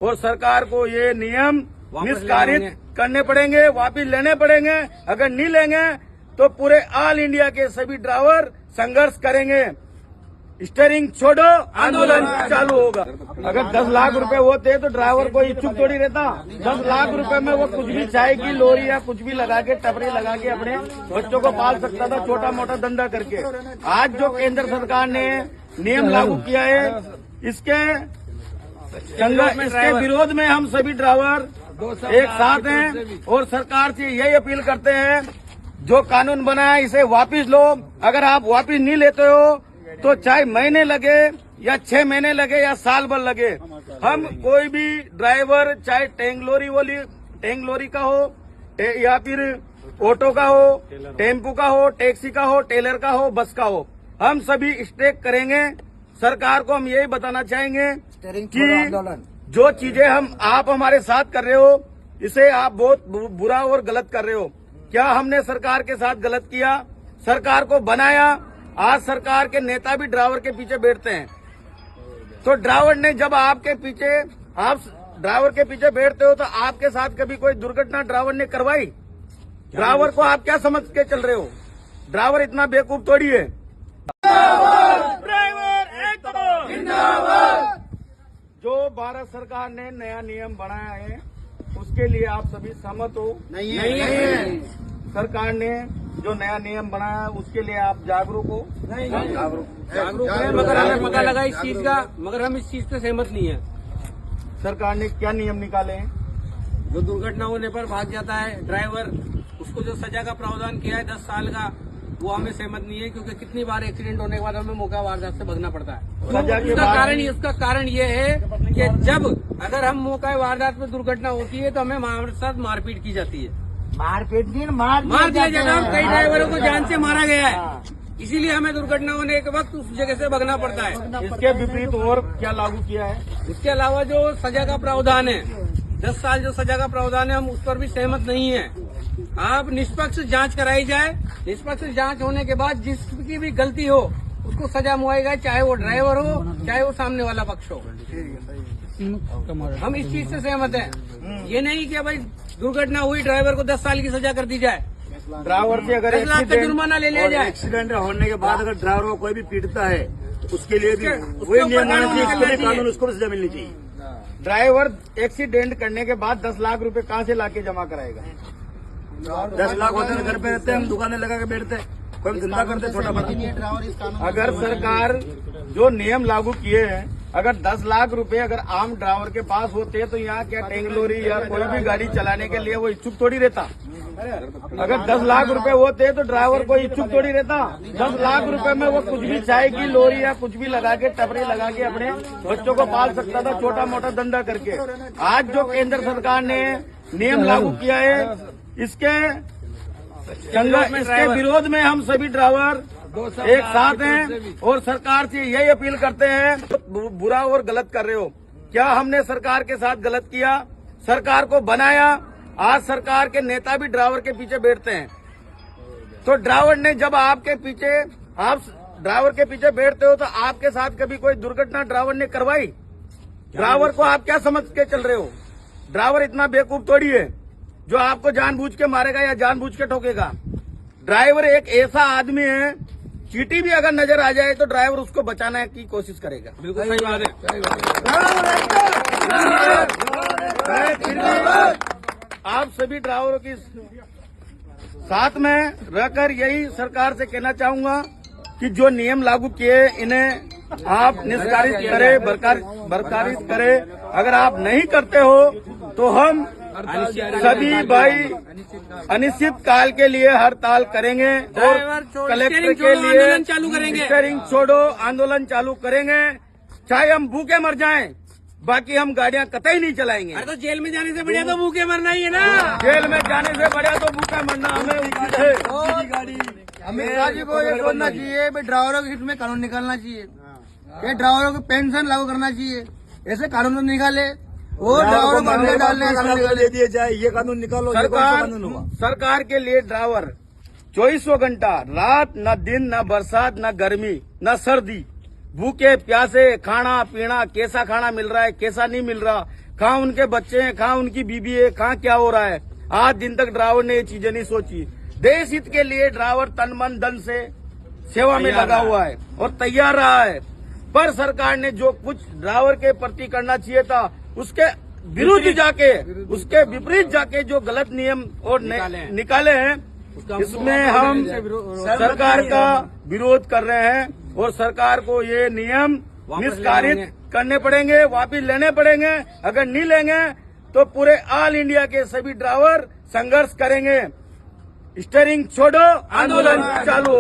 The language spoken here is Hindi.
और सरकार को ये नियम निष्कासित करने पड़ेंगे, वापिस लेने पड़ेंगे। अगर नहीं लेंगे तो पूरे ऑल इंडिया के सभी ड्राइवर संघर्ष करेंगे। स्टीयरिंग छोड़ो आंदोलन चालू होगा। अगर 10 लाख रुपए होते तो ड्राइवर को इच्छुक थोड़ी रहता। 10 लाख रुपए में वो कुछ भी चाय की लोरी या कुछ भी लगा के टपरी लगा के अपने बच्चों को पाल सकता था, छोटा मोटा धंधा करके। आज जो केंद्र सरकार ने नियम लागू किया है, इसके विरोध में हम सभी ड्राइवर एक साथ हैं और सरकार से यही अपील करते हैं, जो कानून बना है इसे वापिस लो। अगर आप वापिस नहीं लेते हो तो चाहे महीने लगे या 6 महीने लगे या साल भर लगे, हम कोई भी ड्राइवर चाहे टैंक लोरी का हो या फिर ऑटो का हो, टेम्पू का हो, टैक्सी का हो, टेलर का हो, बस का हो, हम सभी स्ट्राइक करेंगे। सरकार को हम यही बताना चाहेंगे कि जो चीजें आप हमारे साथ कर रहे हो, इसे आप बहुत बुरा और गलत कर रहे हो। क्या हमने सरकार के साथ गलत किया? सरकार को बनाया। आज सरकार के नेता भी ड्राइवर के पीछे बैठते हैं। तो ड्राइवर ने जब आप ड्राइवर के पीछे बैठते हो तो आपके साथ कभी कोई दुर्घटना ड्राइवर ने करवाई? ड्राइवर को आप क्या समझ के चल रहे हो? ड्राइवर इतना बेवकूफ थोड़ी है। जो भारत सरकार ने नया नियम बनाया है उसके लिए आप सभी सहमत हो? नहीं है। सरकार ने जो नया नियम बनाया उसके लिए आप जागरूक हो? नहीं जागरूक है, मगर हमें पता लगा इस चीज का, मगर हम इस चीज से सहमत नहीं है। सरकार ने क्या नियम निकाले हैं? जो दुर्घटना होने पर भाग जाता है ड्राइवर, उसको जो सजा का प्रावधान किया है 10 साल का, वो हमें सहमत नहीं है, क्योंकि कितनी बार एक्सीडेंट होने के बाद हमें मौका वारदात से भागना पड़ता है। उसका कारण ये है कि जब अगर हम मौका वारदात में दुर्घटना होती है तो हमें हमारे साथ मारपीट की जाती है। मारपीट नहीं, मार दिया जाता है। कई ड्राइवरों को जान से मारा गया है, इसीलिए हमें दुर्घटना होने के वक्त उस जगह से भागना पड़ता है। इसके विपरीत और क्या लागू किया है? इसके अलावा जो सजा का प्रावधान है, 10 साल जो सजा का प्रावधान है, हम उस पर भी सहमत नहीं है। आप निष्पक्ष जांच कराई जाए, निष्पक्ष जांच होने के बाद जिसकी भी गलती हो उसको सजा मुआई जाए, चाहे वो ड्राइवर हो चाहे वो सामने वाला पक्ष हो। हम इस चीज से सहमत हैं। ये नहीं कि भाई दुर्घटना हुई ड्राइवर को 10 साल की सजा कर दी जाए, ड्राइवर से अगर 10 लाख का जुर्माना ले लिया जाए। एक्सीडेंट होने के बाद अगर ड्राइवर को कोई भी पीटता है उसके लिए भी वही नियम होना चाहिए, कानून उसको भी सजा मिलनी चाहिए। ड्राइवर एक्सीडेंट करने के बाद 10 लाख रुपए कहाँ से लाके जमा कराएगा? 10 लाख होते हैं घर पे रहते हैं, हम दुकानें लगा के बैठते हैं, कोई धंधा करते छोटा बड़ा। अगर सरकार जो नियम लागू किए हैं, अगर 10 लाख रुपए अगर आम ड्राइवर के पास होते तो यहाँ क्या टैंक लोरी या कोई भी गाड़ी चलाने के लिए वो इच्छुक थोड़ी रहता। अगर 10 लाख रुपए होते तो ड्राइवर को इच्छुक थोड़ी रहता। 10 लाख रुपए में वो कुछ भी चाय की लोरी या कुछ भी लगा के टपरी लगा के अपने बच्चों को पाल सकता था, छोटा मोटा धंधा करके। आज जो केंद्र सरकार ने नियम लागू किया है, इसके विरोध में हम सभी ड्राइवर एक साथ हैं और सरकार से यही अपील करते हैं, बुरा और गलत कर रहे हो। क्या हमने सरकार के साथ गलत किया? सरकार को बनाया। आज सरकार के नेता भी ड्राइवर के पीछे बैठते हैं। तो ड्राइवर ने जब आप ड्राइवर के पीछे बैठते हो तो आपके साथ कभी कोई दुर्घटना ड्राइवर ने करवाई? ड्राइवर को आप क्या समझ के चल रहे हो? ड्राइवर इतना बेवकूफ थोड़ी है जो आपको जानबूझ के मारेगा या जानबूझ के ठोकेगा। ड्राइवर एक ऐसा आदमी है, चींटी भी अगर नजर आ जाए तो ड्राइवर उसको बचाने की कोशिश करेगा। बिल्कुल सही बात है। आप सभी ड्राइवरों की साथ में रहकर यही सरकार से कहना चाहूंगा कि जो नियम लागू किए इन्हें आप निष्कासित करें, बरकरार करें। अगर आप नहीं करते हो तो हम सभी भाई अनिश्चित काल के लिए हड़ताल करेंगे और कलेक्टर के लिए आंदोलन चालू करेंगे। स्टीयरिंग छोड़ो आंदोलन चालू करेंगे, चाहे हम भूखे मर जाएं, बाकी हम गाड़ियां कतई नहीं चलाएंगे। अरे तो जेल में जाने से बढ़िया तो भूखे मरना ही है ना। जेल में जाने से बढ़िया तो भूखे मरना हमें उचित है। अमित शाह जी को ये सोचना चाहिए, ड्राइवरों के हित में कानून निकालना चाहिए, ये ड्राइवरों को पेंशन लागू करना चाहिए। ऐसे कानून तो निकाले, वो ड्राइवरों को अंदर डालने दे दिए जाए, ये कानून निकालो। सरकार के लिए ड्राइवर 24 घंटा, रात न दिन, न बरसात, न गर्मी, न सर्दी, भूखे प्यासे, खाना पीना, कैसा खाना मिल रहा है कैसा नहीं मिल रहा, कहाँ उनके बच्चे हैं, कहाँ उनकी बीबी है, कहाँ क्या हो रहा है। आज दिन तक ड्राइवर ने ये चीजें नहीं सोची। देश हित के लिए ड्राइवर तन मन धन से सेवा में लगा हुआ है और तैयार रहा है, पर सरकार ने जो कुछ ड्राइवर के प्रति करना चाहिए था उसके विरुद्ध जाके, उसके विपरीत जाके जो गलत नियम और निकाले हैं, इसमें हम सरकार का विरोध कर रहे हैं और सरकार को ये नियम निष्कासित करने पड़ेंगे, वापिस लेने पड़ेंगे। अगर नहीं लेंगे तो पूरे ऑल इंडिया के सभी ड्राइवर संघर्ष करेंगे। स्टीयरिंग छोड़ो, आंदोलन चालू।